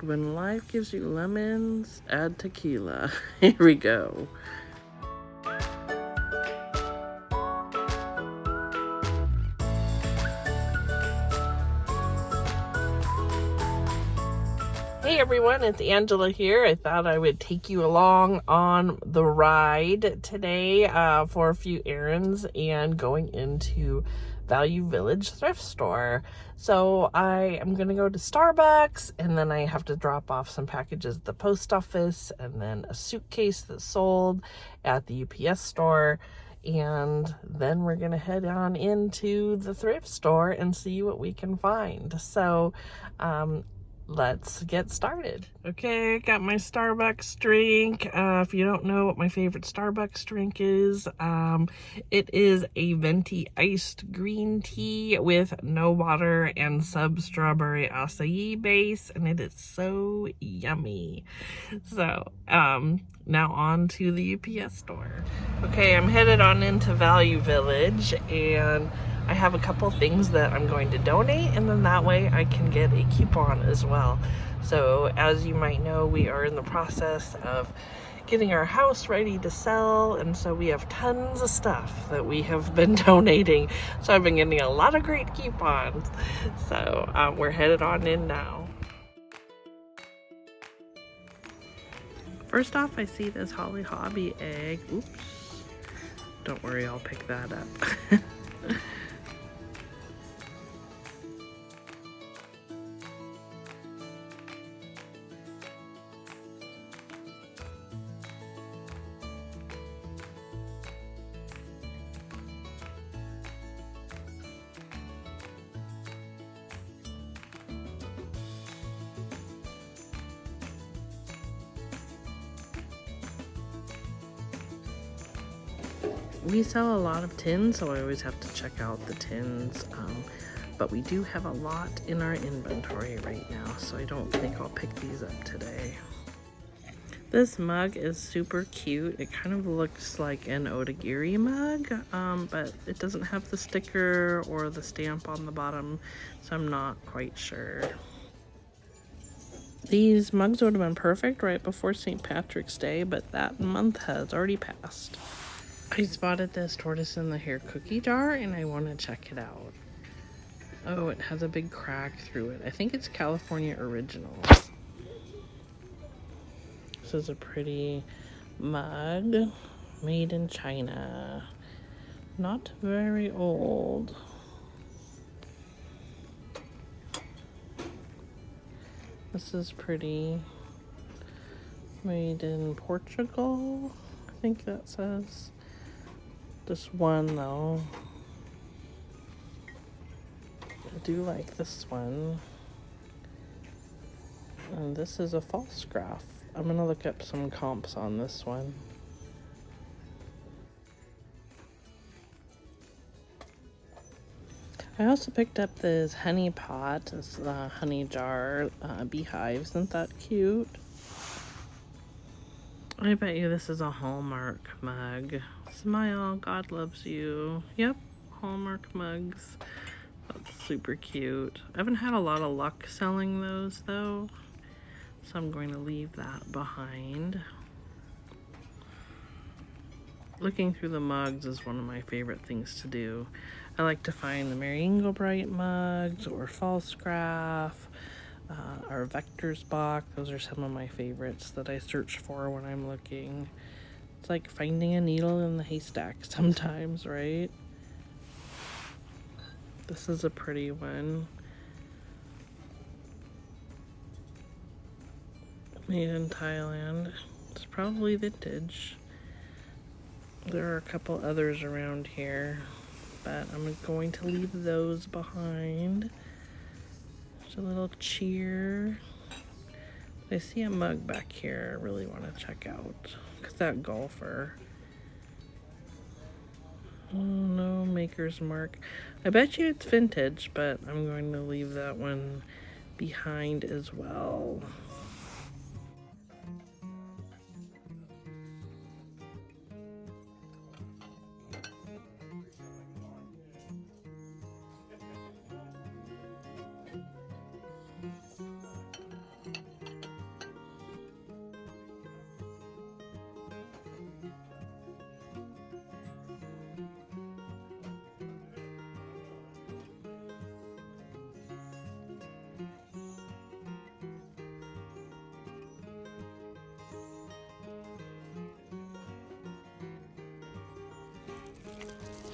When life gives you lemons, add tequila. Here we go. Hey everyone, it's Angela here. I thought I would take you along on the ride today for a few errands and going into Value Village thrift store. So I am going to go to Starbucks, and then I have to drop off some packages at the post office, and then a suitcase that's sold at the UPS store. And then we're going to head on into the thrift store and see what we can find. So, let's get started. Okay, I got my Starbucks drink. If you don't know what my favorite Starbucks drink is, it is a venti iced green tea with no water and sub-strawberry acai base, and it is so yummy. So, now on to the UPS store. Okay, I'm headed on into Value Village, and I have a couple things that I'm going to donate, and then that way I can get a coupon as well. So as you might know, we are in the process of getting our house ready to sell, and so we have tons of stuff that we have been donating. So I've been getting a lot of great coupons. So we're headed on in now. First off, I see this Holly Hobby egg. Oops. Don't worry, I'll pick that up. We sell a lot of tins, so I always have to check out the tins, but we do have a lot in our inventory right now, so I don't think I'll pick these up today. This mug is super cute. It kind of looks like an Otagiri mug, but it doesn't have the sticker or the stamp on the bottom, so I'm not quite sure. These mugs would have been perfect right before St. Patrick's Day, but that month has already passed. I spotted this tortoise in the hair cookie jar, and I want to check it out. Oh, it has a big crack through it. I think it's California Original. This is a pretty mug made in China. Not very old. This is pretty. Made in Portugal, I think that says. This one though, I do like this one, and this is a false graph. I'm gonna look up some comps on this one. I also picked up this honey pot, this honey jar beehive. Isn't that cute? I bet you this is a Hallmark mug. Smile, God loves you. Yep, Hallmark mugs. That's super cute. I haven't had a lot of luck selling those though, so I'm going to leave that behind. Looking through the mugs is one of my favorite things to do. I like to find the Mary Engelbright mugs or false graph. Our Vectors box, those are some of my favorites that I search for when I'm looking. It's like finding a needle in the haystack sometimes, right? This is a pretty one. Made in Thailand. It's probably vintage. There are a couple others around here, but I'm going to leave those behind. There's a little cheer. I see a mug back here I really want to check out. Look at that golfer. Oh no, Maker's Mark. I bet you it's vintage, but I'm going to leave that one behind as well.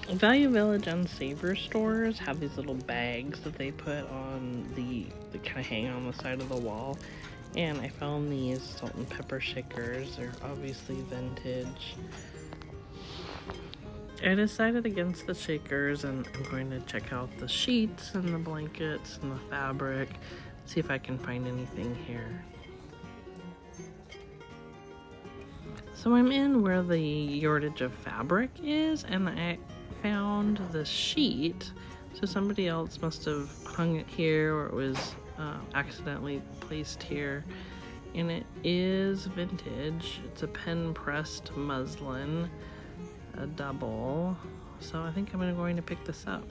Value Village and Savor stores have these little bags that they put on that kind of hang on the side of the wall. And I found these salt and pepper shakers. They're obviously vintage. I decided against the shakers, and I'm going to check out the sheets and the blankets and the fabric, see if I can find anything here. So I'm in where the yardage of fabric is, and I found the sheet. So somebody else must have hung it here, or it was accidentally placed here. And it is vintage. It's a pen pressed muslin, a double. So I think I'm going to pick this up.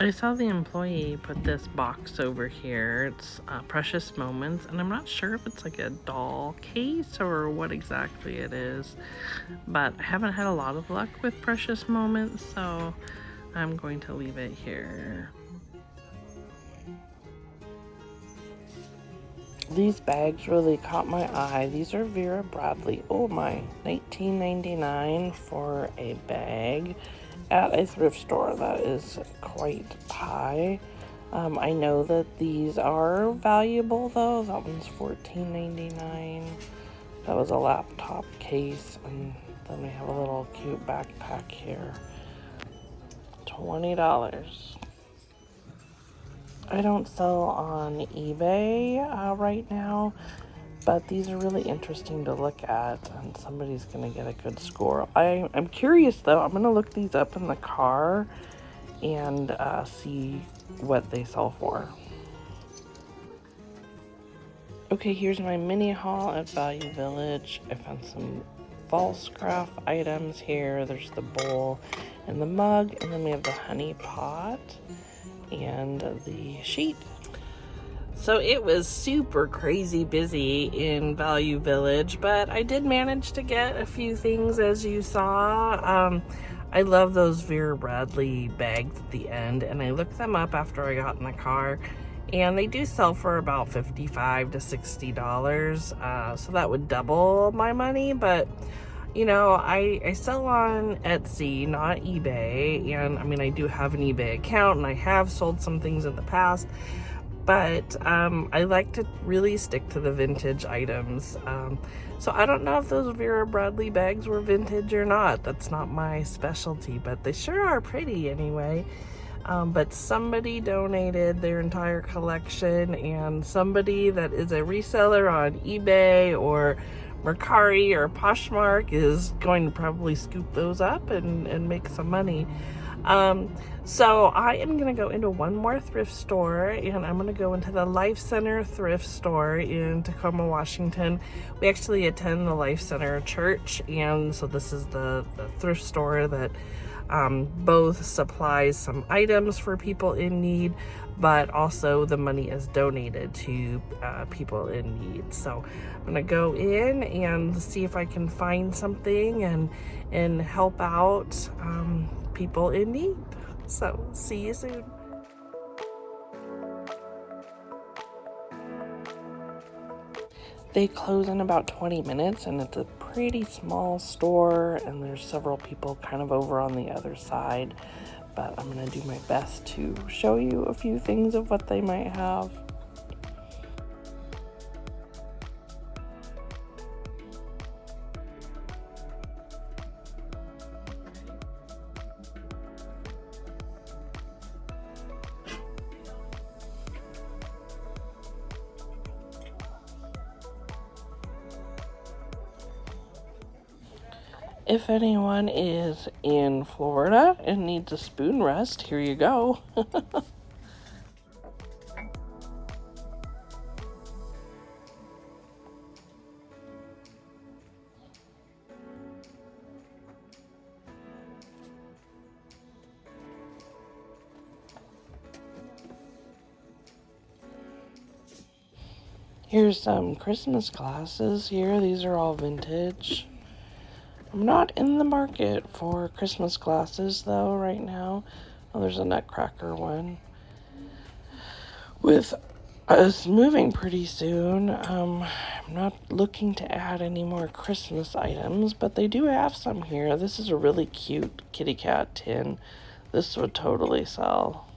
I saw the employee put this box over here. It's Precious Moments, and I'm not sure if it's like a doll case or what exactly it is, but I haven't had a lot of luck with Precious Moments, so I'm going to leave it here. These bags really caught my eye. These are Vera Bradley. Oh my, $19.99 for a bag at a thrift store. That is quite high. I know that these are valuable though. That one's $14.99. That was a laptop case, and then we have a little cute backpack here. $20. I don't sell on eBay right now, but these are really interesting to look at, and somebody's going to get a good score. I'm curious though. I'm going to look these up in the car and see what they sell for. Okay, here's my mini haul at Value Village. I found some false craft items here. There's the bowl and the mug, and then we have the honey pot and the sheet. So it was super crazy busy in Value Village, but I did manage to get a few things, as you saw. I love those Vera Bradley bags at the end, and I looked them up after I got in the car, and they do sell for about $55 to $60. So that would double my money, but you know, I sell on Etsy, not eBay, and I mean, I do have an eBay account, and I have sold some things in the past, but I like to really stick to the vintage items. So I don't know if those Vera Bradley bags were vintage or not. That's not my specialty, but they sure are pretty anyway. But somebody donated their entire collection, and somebody that is a reseller on eBay or Mercari or Poshmark is going to probably scoop those up and make some money. So I am going to go into one more thrift store, and I'm going to go into the Life Center thrift store in Tacoma, Washington. We actually attend the Life Center church, and so this is the thrift store that both supplies some items for people in need, but also the money is donated to people in need. So I'm gonna go in and see if I can find something and help out people in need. So see you soon. They close in about 20 minutes, and it's a pretty small store, and there's several people kind of over on the other side, but I'm gonna do my best to show you a few things of what they might have. If anyone is in Florida and needs a spoon rest, here you go. Here's some Christmas glasses here. These are all vintage. I'm not in the market for Christmas glasses though right now. Oh, there's a Nutcracker one with It's moving pretty soon. I'm not looking to add any more Christmas items, but they do have some here. This is a really cute kitty cat tin. This would totally sell.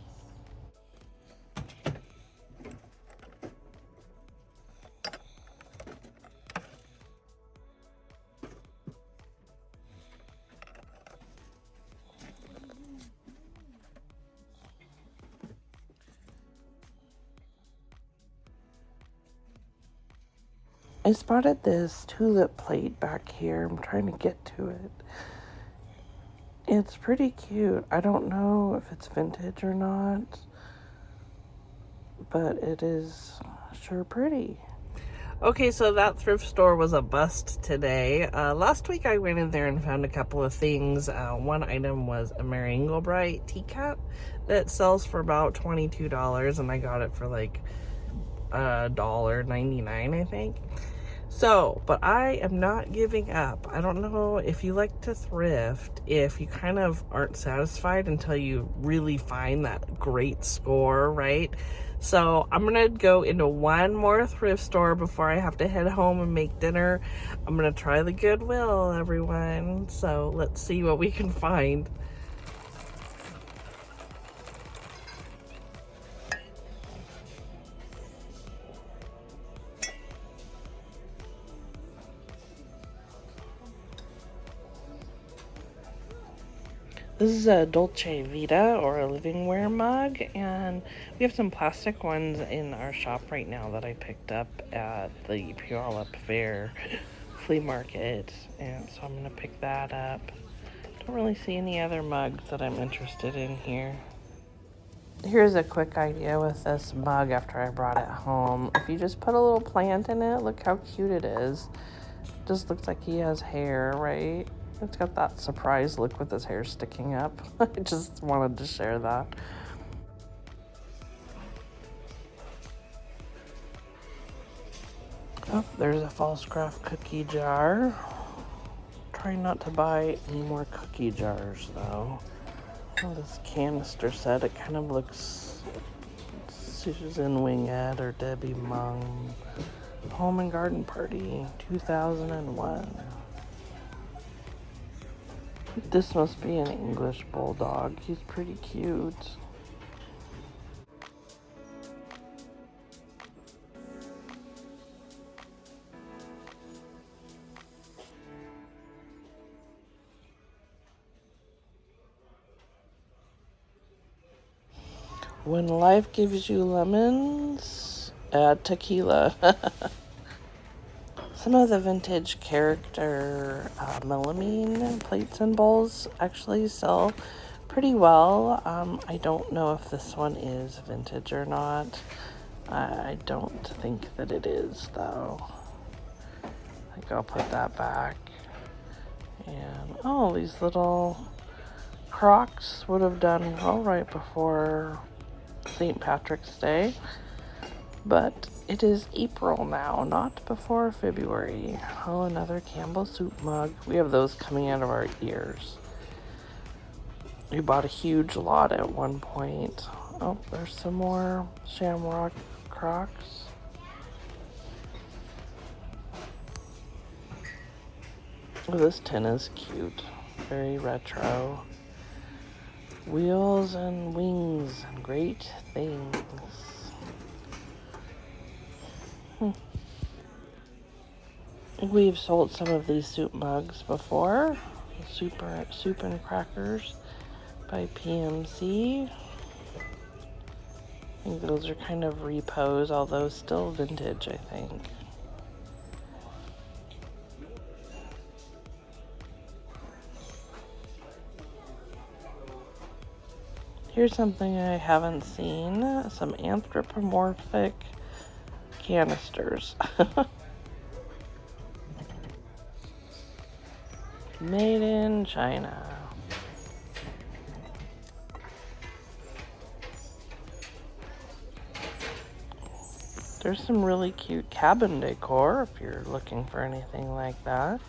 I spotted this tulip plate back here. I'm trying to get to it. It's pretty cute. I don't know if it's vintage or not, but it is sure pretty. Okay, so that thrift store was a bust today. Last week I went in there and found a couple of things. One item was a Meringue Bright teacup that sells for about $22, and I got it for like $1.99, I think. So, but I am not giving up. I don't know if you like to thrift, if you kind of aren't satisfied until you really find that great score, right? So I'm gonna go into one more thrift store before I have to head home and make dinner. I'm gonna try the Goodwill, everyone. So let's see what we can find. This is a Dolce Vita, or a livingware mug, and we have some plastic ones in our shop right now that I picked up at the Puyallup Fair flea market, and so I'm going to pick that up. Don't really see any other mugs that I'm interested in here. Here's a quick idea with this mug after I brought it home. If you just put a little plant in it, look how cute it is. It just looks like he has hair, right? It's got that surprise look with his hair sticking up. I just wanted to share that. Oh, there's a false craft cookie jar. Trying not to buy any more cookie jars, though. Oh, this canister set, it kind of looks Susan Wingett or Debbie Mung. Home and Garden Party, 2001. This must be an English bulldog. He's pretty cute. When life gives you lemons, add tequila. Some of the vintage character melamine plates and bowls actually sell pretty well. I don't know if this one is vintage or not. I don't think that it is, though. I think I'll put that back. And, oh, these little Crocs would have done well right before St. Patrick's Day. But it is April now, not before February. Oh, another Campbell soup mug. We have those coming out of our ears. We bought a huge lot at one point. Oh, there's some more Shamrock Crocs. Oh, this tin is cute. Very retro. Wheels and wings and great things. We've sold some of these soup mugs before. Soup and Crackers by PMC. I think those are kind of repos, although still vintage, I think. Here's something I haven't seen. Some anthropomorphic canisters. Made in China. There's some really cute cabin decor if you're looking for anything like that.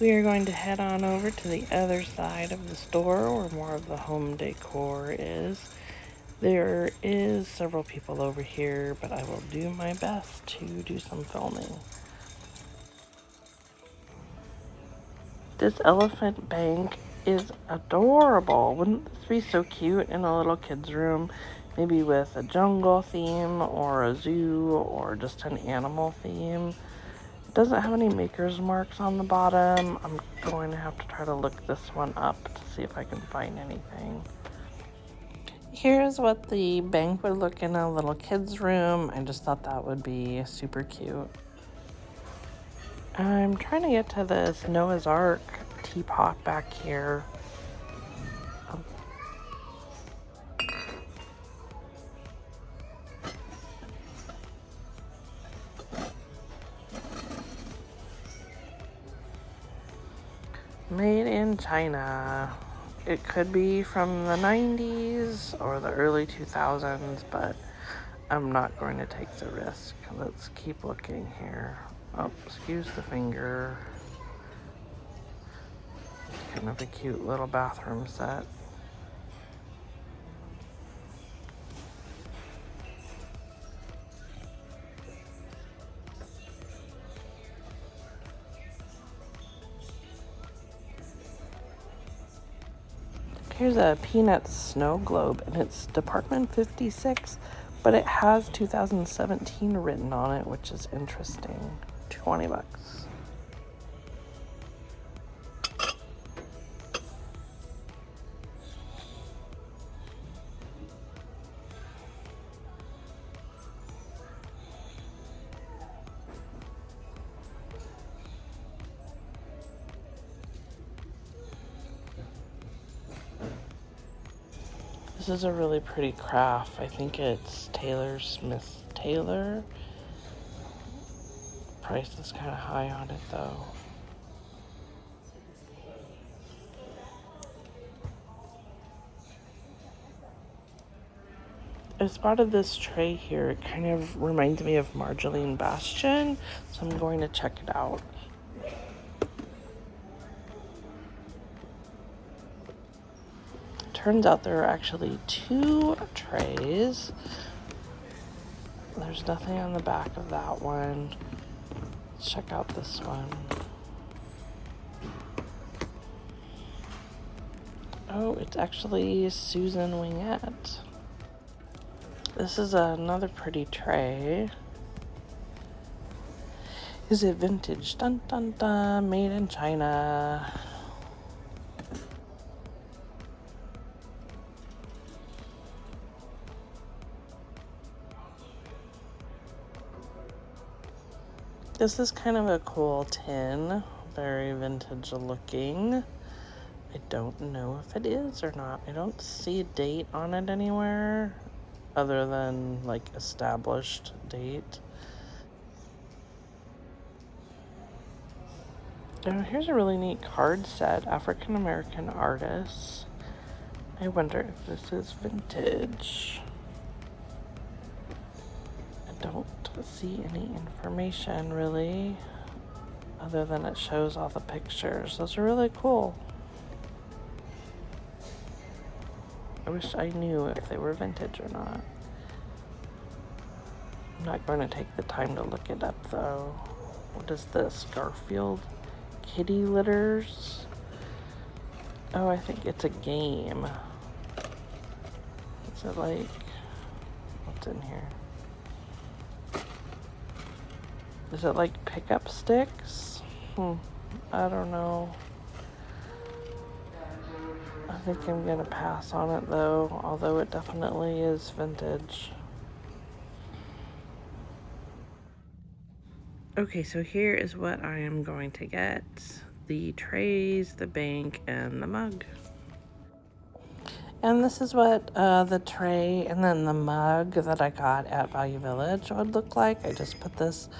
We are going to head on over to the other side of the store where more of the home decor is. There is several people over here, but I will do my best to do some filming. This elephant bank is adorable. Wouldn't this be so cute in a little kid's room? Maybe with a jungle theme or a zoo or just an animal theme. It doesn't have any maker's marks on the bottom. I'm going to have to try to look this one up to see if I can find anything. Here's what the bank would look in a little kid's room. I just thought that would be super cute. I'm trying to get to this Noah's Ark teapot back here. Made in China. It could be from the 90s or the early 2000s, but I'm not going to take the risk. Let's keep looking here. Oh, excuse the finger. Kind of a cute little bathroom set. Here's a Peanuts snow globe, and it's Department 56, but it has 2017 written on it, which is interesting. 20 bucks. This is a really pretty craft. I think it's Taylor Smith Taylor. Price is kind of high on it though. I spotted this tray here. It kind of reminds me of Marjolaine Bastion, so I'm going to check it out. Turns out there are actually 2 trays. There's nothing on the back of that one. Let's check out this one. Oh, it's actually Susan Wingette. This is another pretty tray. Is it vintage? Dun dun dun, made in China. This is kind of a cool tin, very vintage looking. I don't know if it is or not. I don't see a date on it anywhere other than like established date. Oh, here's a really neat card set, African American artists. I wonder if this is vintage. I don't see any information really, other than it shows all the pictures. Those are really cool. I wish I knew if they were vintage or not. I'm not going to take the time to look it up though. What is this? Garfield kitty litters? Oh, I think it's a game. Is it like, what's in here? Is it like pickup sticks? I don't know. I think I'm gonna pass on it though, although it definitely is vintage. Okay, so here is what I am going to get. The trays, the bank, and the mug. And this is what the tray and then the mug that I got at Value Village would look like. I just put this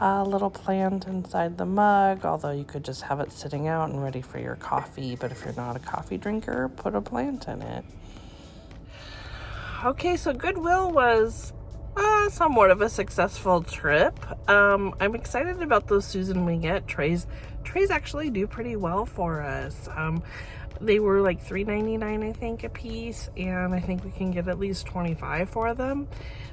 little plant inside the mug, although you could just have it sitting out and ready for your coffee. But if you're not a coffee drinker, put a plant in it. Okay, so Goodwill was somewhat of a successful trip. I'm excited about those Susan Wingette trays. Trays actually do pretty well for us. They were like $3.99 I think a piece, and I think we can get at least 25 for them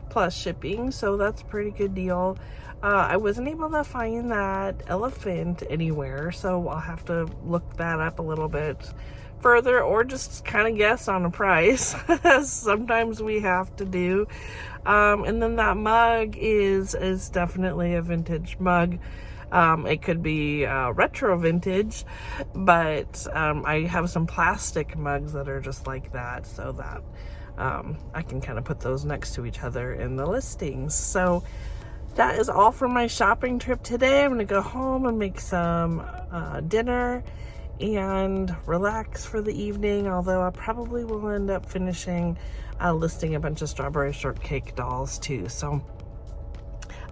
plus shipping, so that's a pretty good deal. I wasn't able to find that elephant anywhere, so I'll have to look that up a little bit further or just kind of guess on a price. Sometimes we have to do. And then that mug is definitely a vintage mug. It could be retro vintage, but I have some plastic mugs that are just like that, so that I can kind of put those next to each other in the listings. So that is all for my shopping trip today. I'm gonna go home and make some dinner and relax for the evening, although I probably will end up finishing listing a bunch of strawberry shortcake dolls too. So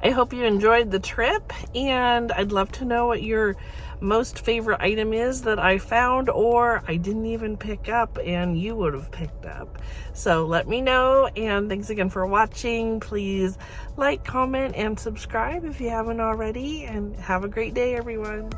I hope you enjoyed the trip, and I'd love to know what your most favorite item is that I found or I didn't even pick up and you would have picked up. So let me know, and thanks again for watching. Please like, comment, and subscribe if you haven't already, and have a great day, everyone.